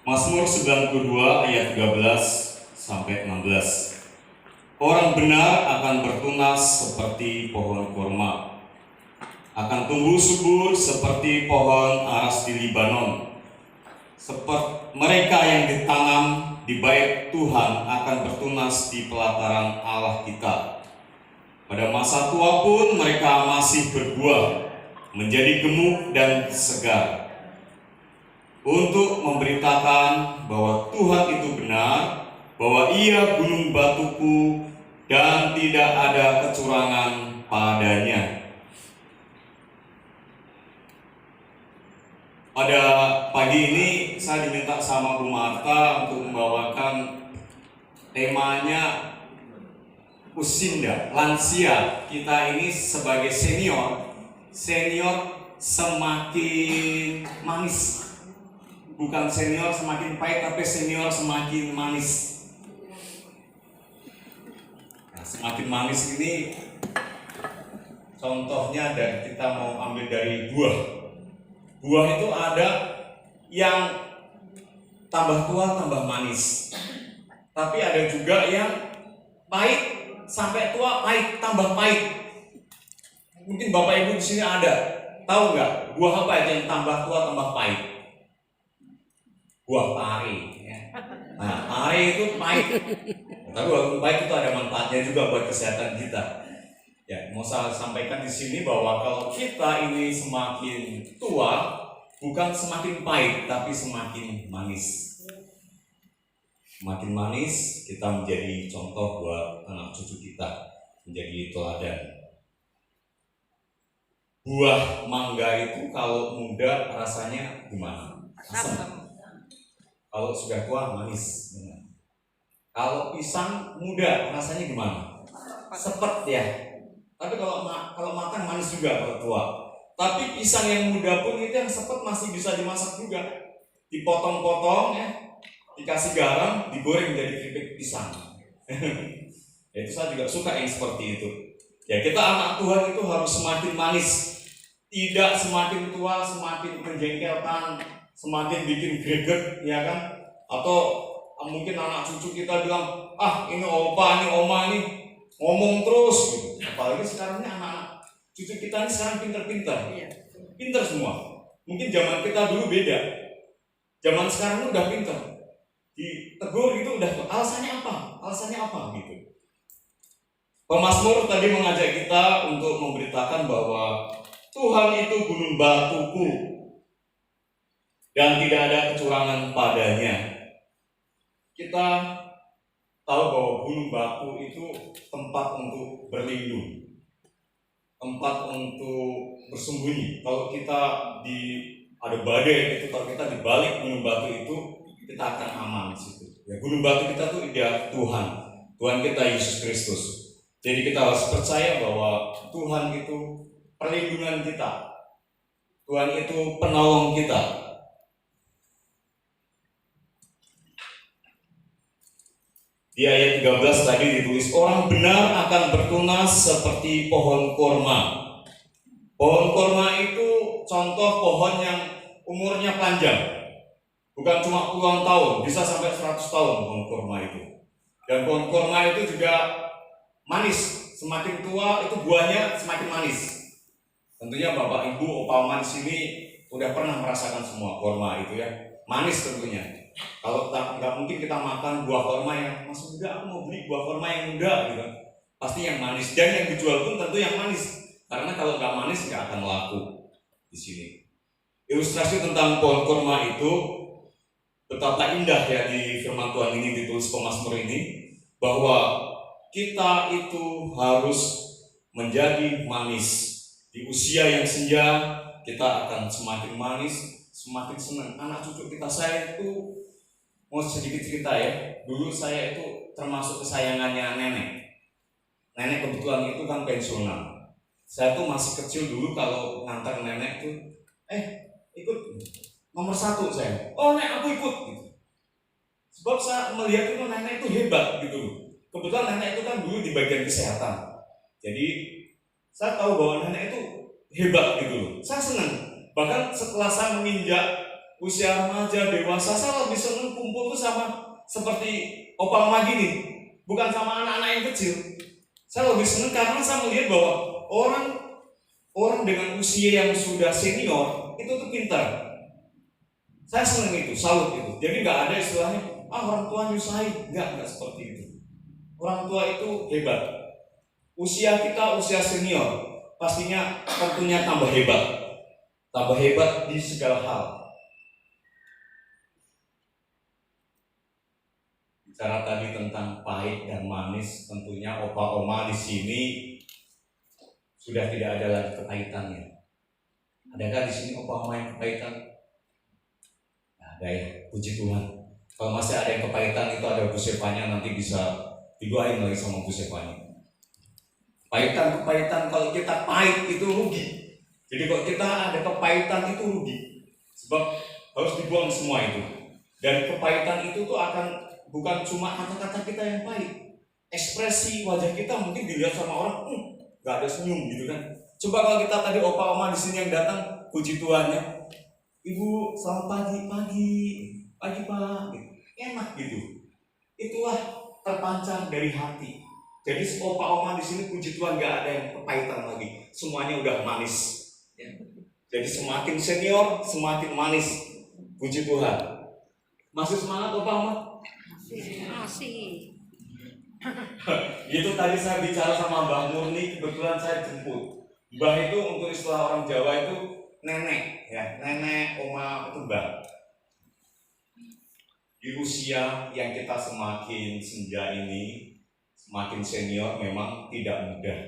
Mazmur 92 ayat 13 sampai 16. Orang benar akan bertunas seperti pohon kurma, akan tumbuh subur seperti pohon aras di Libanon. Seperti mereka yang ditanam di bait Tuhan akan bertunas di pelataran Allah kita. Pada masa tua pun mereka masih berbuah, menjadi gemuk dan segar, untuk memberitakan bahwa Tuhan itu benar, bahwa Ia gunung batuku dan tidak ada kecurangan padanya. Pada pagi ini saya diminta sama Bu Marta untuk membawakan temanya usinda, lansia. Kita ini sebagai senior semakin manis. Bukan senior semakin pahit, tapi senior semakin manis. Nah, semakin manis ini contohnya kita mau ambil dari buah. Buah itu ada yang tambah tua tambah manis, tapi ada juga yang pahit sampai tua pahit tambah pahit. Mungkin Bapak Ibu di sini ada, tahu nggak buah apa itu yang tambah tua tambah pahit? Buah pari. Ya. Nah, pari itu pahit, tapi walaupun pahit itu ada manfaatnya juga buat kesehatan kita. Ya, mau saya sampaikan di sini bahwa kalau kita ini semakin tua, bukan semakin pahit, tapi semakin manis. Semakin manis, kita menjadi contoh buat anak cucu kita, menjadi teladan. Buah mangga itu kalau muda rasanya gimana? Asam. Kalau sudah tua manis. Kalau pisang muda rasanya gimana? Sepet ya. Tapi kalau matang manis juga kalau tua. Tapi pisang yang muda pun itu yang sepet masih bisa dimasak juga. Dipotong-potong ya, dikasih garam, digoreng jadi keripik pisang. Ya, itu saya juga suka yang seperti itu. Ya, kita anak Tuhan itu harus semakin manis, tidak semakin tua semakin menjengkelkan, semakin bikin greget, ya kan? Atau mungkin anak cucu kita bilang, ini opa, ini oma, ini ngomong terus gitu. Apalagi sekarang ini anak-anak cucu kita ini sekarang pinter-pinter, pinter semua. Mungkin zaman kita dulu beda, zaman sekarang ini udah pinter, ditegur gitu udah, alasannya apa gitu. Pemazmur tadi mengajak kita untuk memberitakan bahwa Tuhan itu gunung batuku dan tidak ada kecurangan padanya. Kita tahu bahwa gunung batu itu tempat untuk berlindung, tempat untuk bersembunyi. Kalau kita ada badai itu, kalau kita di balik gunung batu itu, kita akan aman di situ. Ya, gunung batu kita tuh dia Tuhan kita Yesus Kristus. Jadi kita harus percaya bahwa Tuhan itu perlindungan kita, Tuhan itu penolong kita. Di ayat 13 tadi ditulis, orang benar akan bertunas seperti pohon kurma. Pohon kurma itu contoh pohon yang umurnya panjang, bukan cuma puluhan tahun, bisa sampai 100 tahun pohon kurma itu. Dan pohon kurma itu juga manis, semakin tua itu buahnya semakin manis. Tentunya Bapak Ibu Opa di sini udah pernah merasakan semua kurma itu ya, manis tentunya. Kalau nggak mungkin kita makan buah kurma yang masih muda, aku mau beli buah kurma yang muda gitu, pasti yang manis. Dan yang dijual pun tentu yang manis, karena kalau nggak manis nggak akan laku di sini. Ilustrasi tentang pohon kurma itu betapa indah ya di firman Tuhan ini ditulis pemazmur ini, bahwa kita itu harus menjadi manis. Di usia yang senja kita akan semakin manis, semakin senang. Anak cucu kita, saya itu mau sedikit cerita ya. Dulu saya itu termasuk kesayangannya nenek. Nenek kebetulan itu kan pensiunan. Saya tuh masih kecil dulu kalau ngantar nenek tuh, ikut nomor 1 saya. Oh nek aku ikut gitu. Sebab saya melihat itu nenek itu hebat gitu. Kebetulan nenek itu kan dulu di bagian kesehatan. Jadi saya tahu bahwa nenek itu hebat gitu loh. Saya senang. Bahkan setelah saya menginjak usia remaja, dewasa, saya lebih senang kumpul tuh sama seperti Opa Oma gini, bukan sama anak-anak yang kecil. Saya lebih senang karena saya melihat bahwa orang dengan usia yang sudah senior itu tuh pintar. Saya senang itu, salut itu. Jadi nggak ada istilahnya, orang tua nyusahin, nggak seperti itu. Orang tua itu hebat. Usia kita usia senior, pastinya tentunya tambah hebat di segala hal. Bicara tadi tentang pahit dan manis, tentunya Opa Oma di sini sudah tidak ada lagi kepahitannya. Adakah di sini Opa Oma yang kepahitan? Nah, ada ya, puji Tuhan. Kalau masih ada yang kepahitan itu ada Bu Sepanya, nanti bisa didoain lagi sama Bu Sepanya. Kepahitan kalau kita pahit itu rugi. Jadi kalau kita ada kepahitan itu rugi, sebab harus dibuang semua itu. Dan kepahitan itu tuh akan bukan cuma kata-kata kita yang pahit, ekspresi wajah kita mungkin dilihat sama orang, nggak ada senyum gitu kan. Coba kalau kita tadi Opa Oma di sini yang datang, puji Tuhan ya, Ibu selamat pagi Pak, enak gitu. Itulah terpancar dari hati. Jadi Opa Oma di sini puji Tuhan nggak ada yang kepahitan lagi, semuanya udah manis. Ya. Jadi semakin senior semakin manis, puji Tuhan. Masih semangat Opa Oma? Masih. Itu tadi saya bicara sama Mbah Murni, kebetulan saya jemput. Mbah itu untuk istilah orang Jawa itu nenek, ya, nenek, oma itu mbah. Di usia yang kita semakin senja ini, semakin senior memang tidak mudah.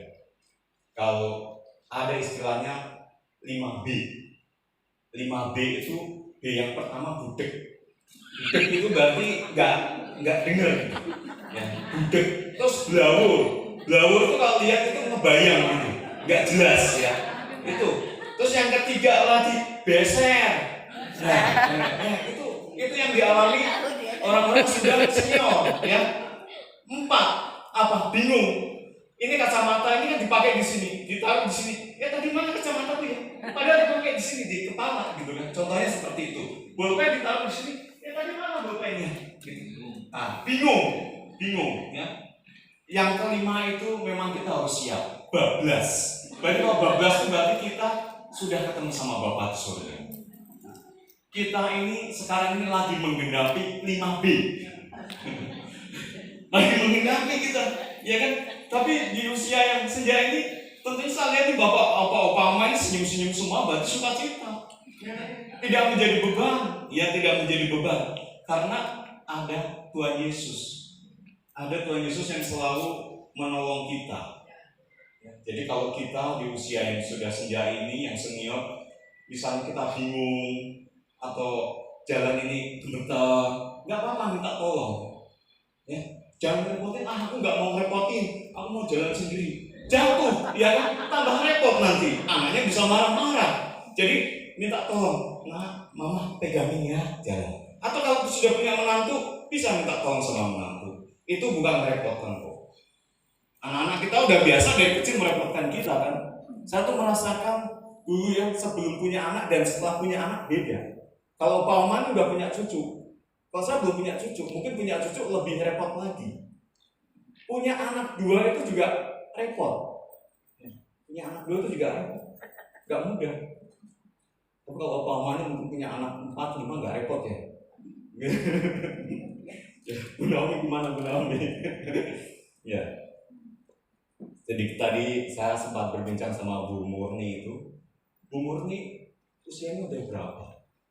Kalau ada istilahnya 5B. 5B itu B yang pertama budek. Budek itu berarti nggak dengar. Ya, budek. Terus blawur itu kalau lihat itu ngebayang gitu, nggak jelas ya. Itu. Terus yang ketiga lagi beser. Nah, itu yang dialami orang-orang sudah senior ya. 4, apa? Bingung. Ini kacamata ini kan dipakai di sini, ditaruh di sini. Ya tadi mana kacamata tuh ya? Padahal dipakai di sini di kepala gitu kan. Contohnya seperti itu. Bolpen ditaruh di sini. Ya tadi mana bolpennya? Gitu. Bingung ya. Yang kelima itu memang kita harus siap, bablas. Berarti kalau bablas itu berarti kita sudah ketemu sama Bapak di surga. Kita ini sekarang ini lagi menggenapi 5B. Lagi menggenapi kita, ya kan? Tapi di usia yang senja ini, tentunya saya lihat nih Bapak Opa Oma ini senyum-senyum semua, berarti sukacita. Tidak menjadi beban, ya tidak menjadi beban, karena ada Tuhan Yesus. Ada Tuhan Yesus yang selalu menolong kita. Jadi kalau kita di usia yang sudah senja ini, yang senior, misalnya kita bingung atau jalan ini gemetar, nggak apa-apa minta tolong. Ya, jangan repotin, aku nggak mau repotin, aku mau jalan sendiri. Jatuh, ya kan? Tambah repot nanti. Anaknya bisa marah-marah. Jadi minta tolong, nah, mama pegangin ya jalan. Atau kalau sudah punya menantu, bisa minta tolong sama menantu. Itu bukan merepotkan kok. Anak-anak kita udah biasa dari kecil merepotkan kita kan. Saya tuh merasakan dulu ya sebelum punya anak dan setelah punya anak beda. Kalau Pak Oman udah punya cucu, kalau saya belum punya cucu, mungkin punya cucu lebih repot lagi. Punya anak 2 itu juga repot. Punya anak 2 itu juga repot, gak mudah. Tapi kalau Pak Oman mungkin punya anak 4, 5 gak repot ya. Bu Naomi gimana Bu Naomi? Ya. Jadi tadi saya sempat berbincang sama Bu Murni itu. Bu Murni usianya udah berapa?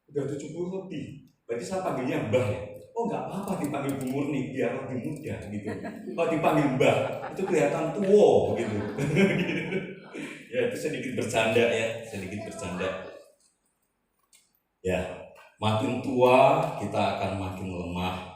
Udah 70 lebih. Berarti saya panggilnya Mbah ya. Oh nggak apa-apa dipanggil Bu Murni biar lebih muda gitu. Kalau dipanggil Mbah itu kelihatan tua gitu. Ya itu sedikit bercanda ya, sedikit bercanda. Ya, makin tua kita akan makin lemah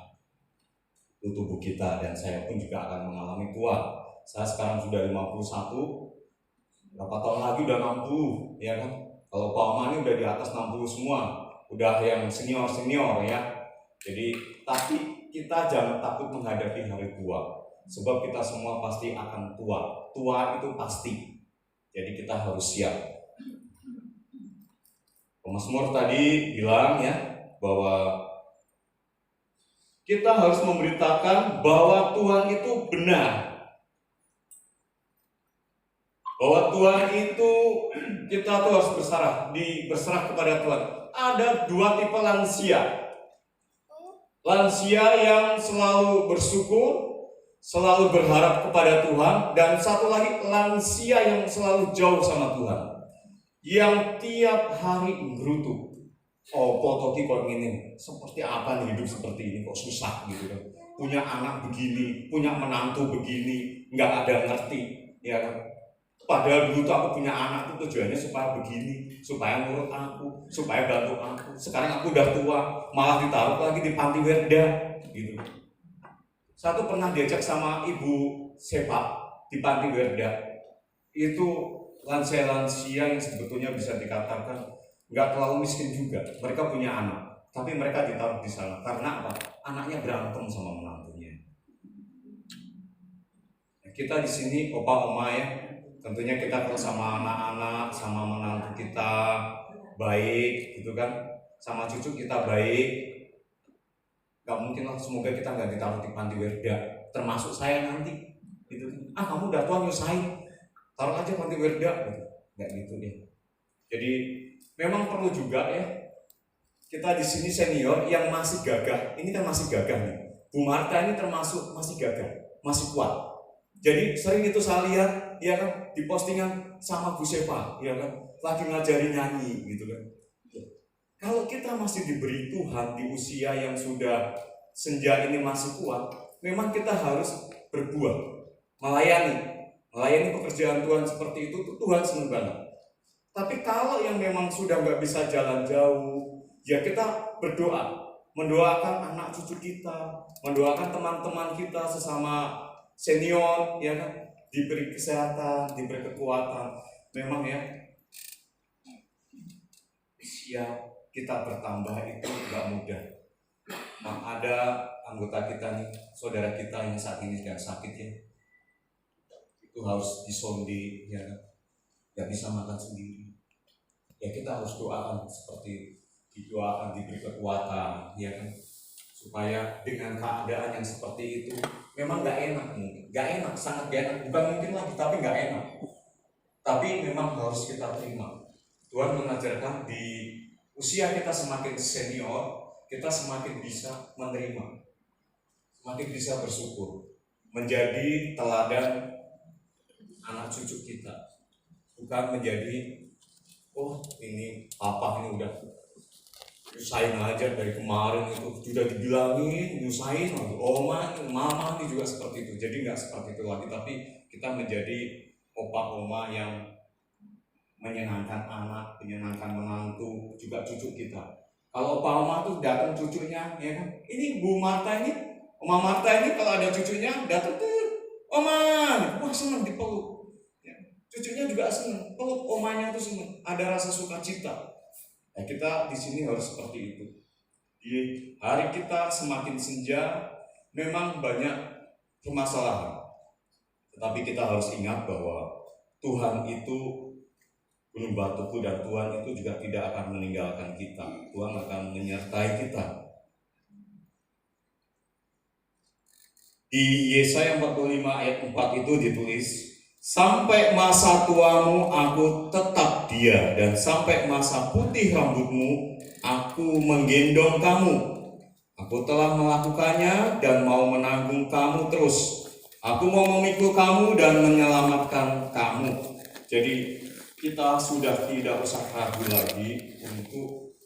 tubuh kita, dan saya pun juga akan mengalami tua. Saya sekarang sudah 51, berapa tahun lagi udah 60, ya kan? Kalau Pak Oma ini udah di atas 60 semua, udah yang senior ya. Jadi, tapi kita jangan takut menghadapi hari tua, sebab kita semua pasti akan tua. Tua itu pasti. Jadi kita harus siap. Mazmur tadi bilang ya, bahwa kita harus memberitakan bahwa Tuhan itu benar. Bahwa Tuhan itu kita tuh harus berserah kepada Tuhan. Ada dua tipe lansia. Lansia yang selalu bersyukur, selalu berharap kepada Tuhan, dan satu lagi lansia yang selalu jauh sama Tuhan, yang tiap hari menggerutu. Oh, potoki kok ini, seperti apa nih hidup seperti ini, kok susah gitu kan? Punya anak begini, punya menantu begini, nggak ada ngerti, ya kan? Padahal dulu tuh aku punya anak tuh tujuannya supaya begini, supaya nurut aku, supaya bantu aku. Sekarang aku udah tua, malah ditaruh lagi di panti werda, gitu. Satu pernah diajak sama ibu sepak di panti werda. Itu lansia-lansia yang sebetulnya bisa dikatakan nggak terlalu miskin juga. Mereka punya anak, tapi mereka ditaruh di sana karena apa? Anaknya berantem sama menantunya. Kita di sini opa oma ya. Tentunya kita kalau sama anak-anak, sama menantu kita baik, gitu kan, sama cucu kita baik, gak mungkin lah, semoga kita gak ditaruh di panti werda, termasuk saya nanti, gitu kan. Kamu udah tua nyusahin, taruh aja panti werda, gitu. Gak gitu deh. Jadi memang perlu juga ya, kita di sini senior yang masih gagah, ini kan masih gagah nih. Bu Marta ini termasuk masih gagah, masih kuat. Jadi sering itu saya lihat, ya kan, di postingan sama Bu Sepa, ya kan, lagi ngajari nyanyi, gitu kan. Kalau kita masih diberi Tuhan di usia yang sudah senja ini masih kuat, memang kita harus berbuat, melayani pekerjaan Tuhan seperti itu, Tuhan senang banget. Tapi kalau yang memang sudah nggak bisa jalan jauh, ya kita berdoa, mendoakan anak cucu kita, mendoakan teman-teman kita sesama senior, ya kan, diberi kesehatan, diberi kekuatan. Memang ya, usia kita bertambah itu gak mudah. Nah, ada anggota kita nih, saudara kita yang saat ini sedang sakit ya, itu harus disondi, ya kan, gak bisa makan sendiri. Ya kita harus doakan seperti didoakan, diberi kekuatan, ya kan, supaya dengan keadaan yang seperti itu, memang gak enak, sangat gak enak, bukan mungkin lagi, tapi gak enak. Tapi memang harus kita terima. Tuhan mengajarkan di usia kita semakin senior, kita semakin bisa menerima, semakin bisa bersyukur, menjadi teladan anak cucu kita, bukan menjadi ini apa ini udah nyusahin aja dari kemarin, itu sudah dibilangin nyusahin, oma, mama ini juga seperti itu. Jadi nggak seperti itu lagi, tapi kita menjadi opa oma yang menyenangkan anak, menyenangkan menantu, juga cucu kita. Kalau opa oma tuh datang cucunya, ya kan, ini Bu Marta ini, Oma Marta ini kalau ada cucunya datang tuh, oma, wah senang dipeluk. Ya. Cucunya juga senang, peluk omanya tuh senang, ada rasa sukacita. Nah, kita di sini harus seperti itu. Di hari kita semakin senja, memang banyak permasalahan. Tetapi kita harus ingat bahwa Tuhan itu gunung batuku, dan Tuhan itu juga tidak akan meninggalkan kita. Tuhan akan menyertai kita. Di Yesaya 45 ayat 4 itu ditulis, sampai masa tuamu aku tetap dia, dan sampai masa putih rambutmu aku menggendong kamu. Aku telah melakukannya dan mau menanggung kamu terus. Aku mau memikul kamu dan menyelamatkan kamu. Jadi kita sudah tidak usah ragu lagi untuk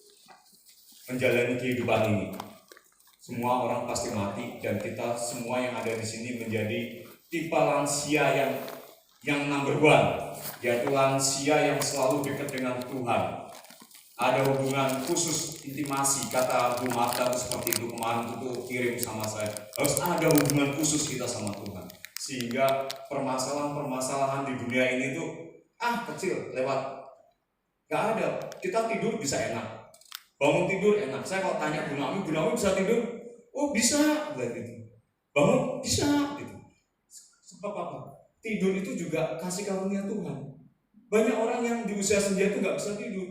menjalani kehidupan ini. Semua orang pasti mati, dan kita semua yang ada di sini menjadi tipe lansia yang number one, yaitu lansia yang selalu dekat dengan Tuhan. Ada hubungan khusus, intimasi, kata Bu Marta seperti itu kemarin itu kirim sama saya. Harus ada hubungan khusus kita sama Tuhan, sehingga permasalahan-permasalahan di dunia ini tuh kecil, lewat. Gak ada, kita tidur bisa enak, bangun tidur enak. Saya kalau tanya Bu Naomi bisa tidur? Oh bisa, gitu. Bangun bisa, gitu. Sebab apa? Tidur itu juga kasih karunia Tuhan. Banyak orang yang di usia senja itu nggak bisa tidur,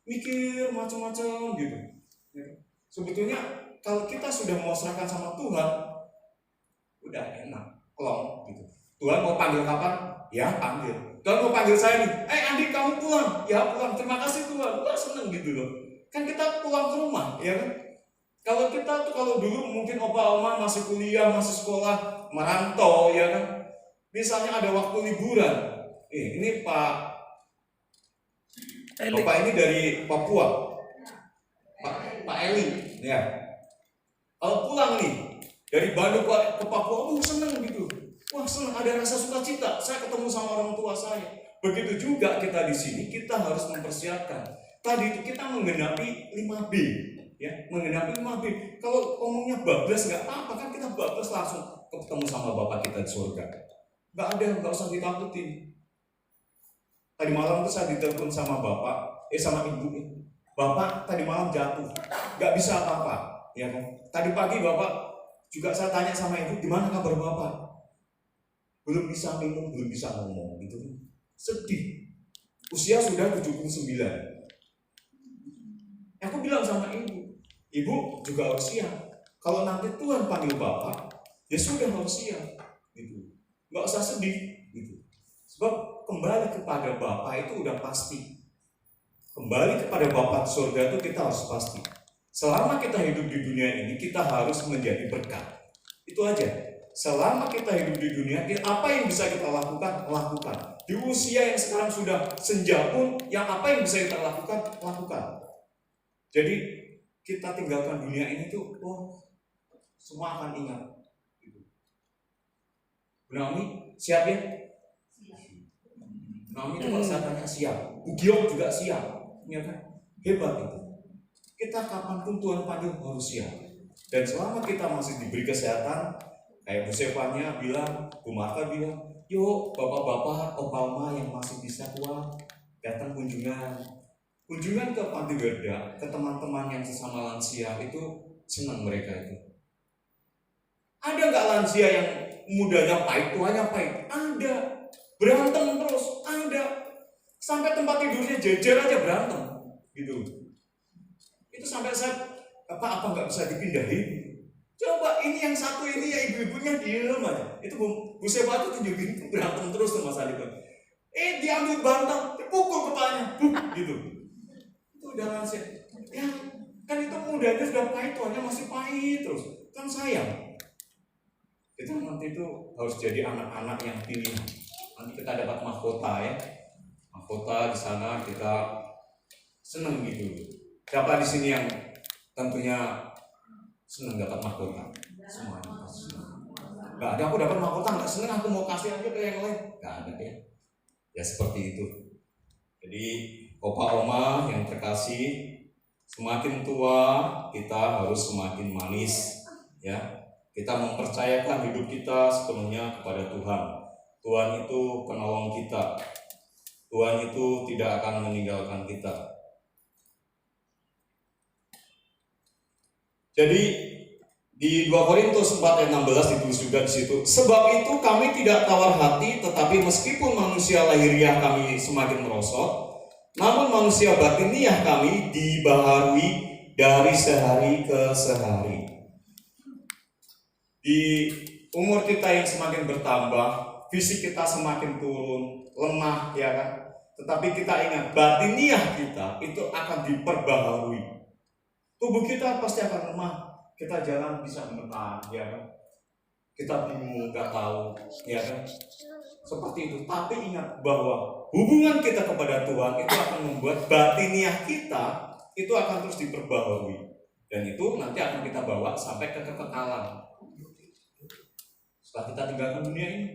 mikir macam-macam gitu. Sebetulnya kalau kita sudah mau serahkan sama Tuhan, udah enak, klong gitu. Tuhan mau panggil kapan? Ya panggil. Tuhan mau panggil saya nih, Andi kamu pulang. Ya pulang, terima kasih Tuhan. Wah seneng gitu loh. Kan kita pulang ke rumah, ya kan? Kalau kita tuh kalau dulu mungkin opa oma masih kuliah, masih sekolah, merantau, ya kan? Misalnya ada waktu liburan. Ini Bapak ini dari Papua, Pak Eli, ya. Kalau pulang nih dari Bandung ke Papua, seneng gitu. Wah seneng, ada rasa sukacita. Saya ketemu sama orang tua saya. Begitu juga kita di sini, kita harus mempersiapkan. Tadi itu kita menggenapi 5B, ya, menggenapi 5B. Kalau ngomongnya bablas nggak apa-apa kan, kita bablas langsung ketemu sama Bapak kita di surga. Nggak usah ditakutin. Tadi malam tuh saya ditelepon sama sama ibu. Bapak tadi malam jatuh, nggak bisa apa-apa, ya kan? Tadi pagi Bapak juga saya tanya sama ibu, gimana kabar Bapak? Belum bisa minum, belum bisa ngomong, gitu kan? Sedih. Usia sudah 79. Aku bilang sama ibu juga harus siap. Kalau nanti Tuhan panggil Bapak, ya sudah harus siap, gitu. Nggak usah sedih, gitu. Sebab kembali kepada Bapa itu udah pasti. Kembali kepada Bapa surga itu kita harus pasti. Selama kita hidup di dunia ini, kita harus menjadi berkat. Itu aja. Selama kita hidup di dunia, apa yang bisa kita lakukan? Lakukan. Di usia yang sekarang sudah senja pun, yang apa yang bisa kita lakukan? Lakukan. Jadi kita tinggalkan dunia ini tuh, semua akan ingat. Naomi siap ya? Naomi itu kalau saya tanya siap. Bugiok juga siap, ya kan? Hebat itu. Kita kapanpun Tuhan panggil harus siap. Dan selama kita masih diberi kesehatan, kayak Bu Sepanya bilang, Bu Marta bilang, yuk bapak-bapak, oma yang masih bisa kuat, datang kunjungan ke Panti Werda, ke teman-teman yang sesama lansia itu senang mereka itu. Ada nggak lansia yang mudanya pahit, tuanya pahit? Ada. Berantem terus, ada. Sampai tempat tidurnya jejer aja berantem, gitu. Itu sampai saya apa nggak bisa dipindahin. Coba ini yang satu ini ya ibu-ibunya diem aja. Itu Bu Seba tuh tunjukin berantem terus tuh Mas Adit. Diambil bantal, dipukul kepalanya, gitu. Itu udah lansia. Ya kan itu mudanya sudah pahit, tuanya masih pahit terus. Kan sayang. Itu nanti itu harus jadi anak-anak yang pilihan. Nanti kita dapat mahkota ya. Mahkota di sana kita seneng gitu. Siapa di sini yang tentunya seneng dapat mahkota? Semuanya pasti seneng. Gak ada aku dapat mahkota nggak seneng, aku mau kasih aja ke yang lain. Gak ada ya. Ya seperti itu. Jadi opa oma yang terkasih, semakin tua kita harus semakin manis ya. Kita mempercayakan hidup kita sepenuhnya kepada Tuhan. Tuhan itu penolong kita. Tuhan itu tidak akan meninggalkan kita. Jadi di 2 Korintus 4 ayat 16 ditulis juga di situ. Sebab itu kami tidak tawar hati, tetapi meskipun manusia lahiriah kami semakin merosot, namun manusia batiniah kami dibaharui dari sehari ke sehari. Di umur kita yang semakin bertambah, fisik kita semakin turun, lemah ya kan. Tetapi kita ingat batiniah kita itu akan diperbaharui. Tubuh kita pasti akan lemah. Kita jalan bisa gemetar, ya kan? Kita bingung, nggak tahu, ya kan? Seperti itu. Tapi ingat bahwa hubungan kita kepada Tuhan itu akan membuat batiniah kita itu akan terus diperbaharui. Dan itu nanti akan kita bawa sampai ke kekekalan. Setelah kita tinggalkan dunia ini,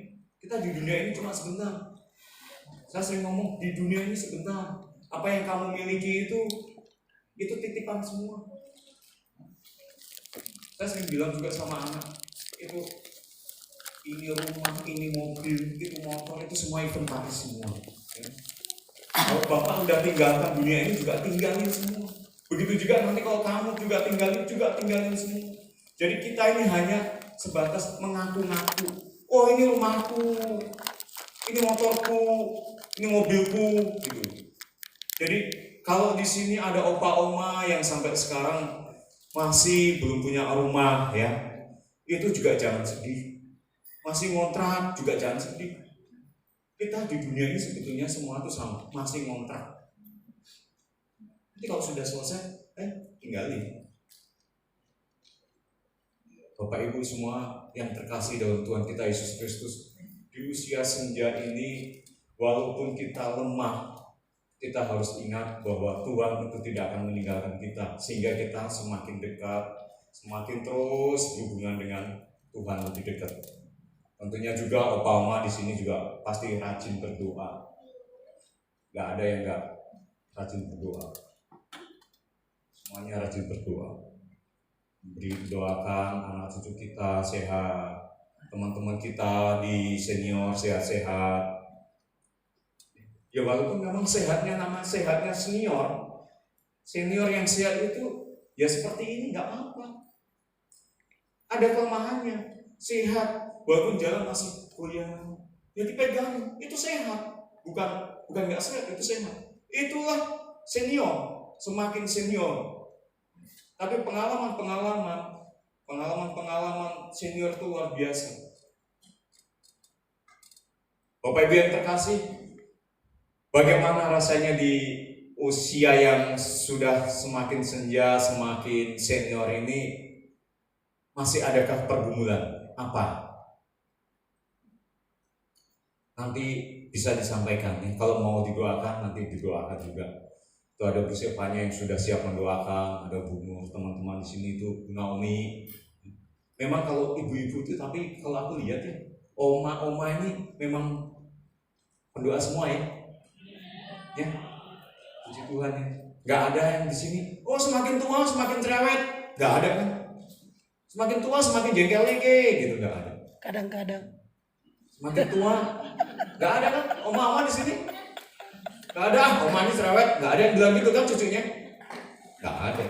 kita di dunia ini cuma sebentar. Saya sering ngomong di dunia ini sebentar. Apa yang kamu miliki itu titipan semua. Saya sering bilang juga sama anak, itu ini rumah, ini mobil, itu motor, itu semua inventaris semua. Ya. Kalau bapak udah tinggalkan dunia ini juga tinggalin semua. Begitu juga nanti kalau kamu juga tinggalin semua. Jadi kita ini hanya sebatas mengaku-ngaku. Oh ini rumahku, ini motorku, ini mobilku, gitu. Jadi kalau di sini ada opa oma yang sampai sekarang masih belum punya rumah ya, itu juga jangan sedih. Masih ngontrak juga jangan sedih. Kita di dunia ini sebetulnya semua itu sama, masih ngontrak. Nanti kalau sudah selesai, tinggalin. Bapak Ibu semua yang terkasih dalam Tuhan kita Yesus Kristus, di usia senja ini, walaupun kita lemah, kita harus ingat bahwa Tuhan itu tidak akan meninggalkan kita, sehingga kita semakin dekat, semakin terus berhubungan dengan Tuhan lebih dekat. Tentunya juga Opa Oma di sini juga pasti rajin berdoa. Gak ada yang gak rajin berdoa. Semuanya rajin berdoa. Doakan anak cucu kita sehat, teman-teman kita di senior sehat-sehat. Ya walaupun memang sehatnya nama sehatnya senior yang sehat itu ya seperti ini nggak apa-apa. Ada kelemahannya, sehat. Walaupun jalan masih goyang, ya dipegang, itu sehat. Bukan nggak sehat, itu sehat. Itulah senior, semakin senior. Tapi pengalaman senior itu luar biasa. Bapak Ibu yang terkasih, bagaimana rasanya di usia yang sudah semakin senja, semakin senior ini, masih adakah pergumulan? Apa? Nanti bisa disampaikan ya. Kalau mau didoakan nanti didoakan juga. Itu ada Bu Sepanya yang sudah siap mendoakan, ada Bu Nur, teman-teman di sini itu Bu Naomi. Memang kalau ibu-ibu itu, tapi kalau aku lihat ya, oma ini memang pendoa semua ya. Ya. Puji Tuhan ya. Gak ada yang di sini, oh semakin tua semakin cerewet. Gak ada kan? Semakin tua semakin jengkel-jengkel gitu, gak ada. Kadang-kadang. Semakin tua, gak ada kan? Oma di sini, gak ada. Oma ini cerewet, gak ada yang bilang gitu kan cucunya? Gak ada.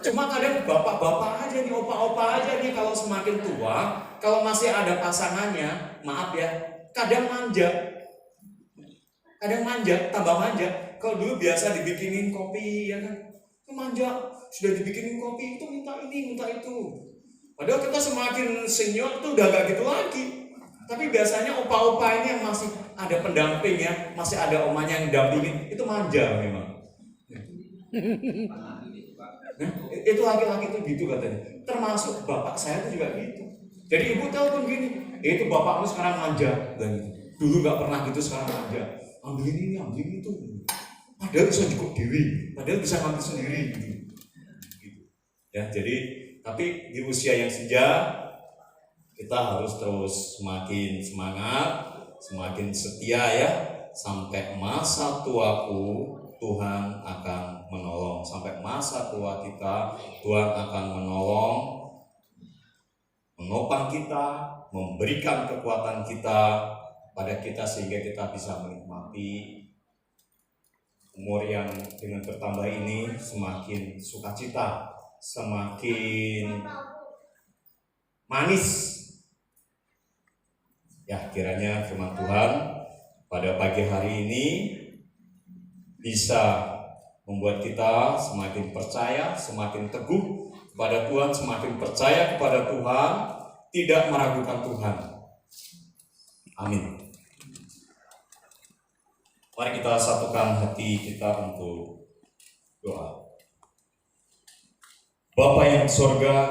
Cuma kadang bapak-bapak aja nih, opa-opa aja nih kalau semakin tua, kalau masih ada pasangannya, maaf ya, kadang manja, tambah manja. Kalau dulu biasa dibikinin kopi, ya kan? Itu manja, sudah dibikinin kopi itu minta ini, minta itu. Padahal kita semakin senior tuh udah gak gitu lagi. Tapi biasanya opa-opa ini yang masih ada pendamping ya, masih ada omanya yang dampingin, itu manja memang. Nah, itu laki-laki itu gitu katanya. Termasuk bapak saya itu juga gitu. Jadi ibu tahu pun gini, itu bapakmu sekarang manja dan dulu nggak pernah gitu, sekarang manja. Ambilin ini, ambilin itu. Padahal bisa cukup dewi, padahal bisa ngambil sendiri gitu. Ya, jadi tapi di usia yang senja kita harus terus semakin semangat, semakin setia ya, sampai masa tuaku Tuhan akan menolong. Sampai masa tua kita Tuhan akan menolong, menopang kita, memberikan kekuatan kita pada kita sehingga kita bisa menikmati umur yang dengan bertambah ini semakin sukacita, semakin manis. Ya, kiranya firman Tuhan pada pagi hari ini bisa membuat kita semakin percaya, semakin teguh kepada Tuhan, semakin percaya kepada Tuhan, tidak meragukan Tuhan. Amin. Mari kita satukan hati kita untuk doa. Bapa yang di sorga,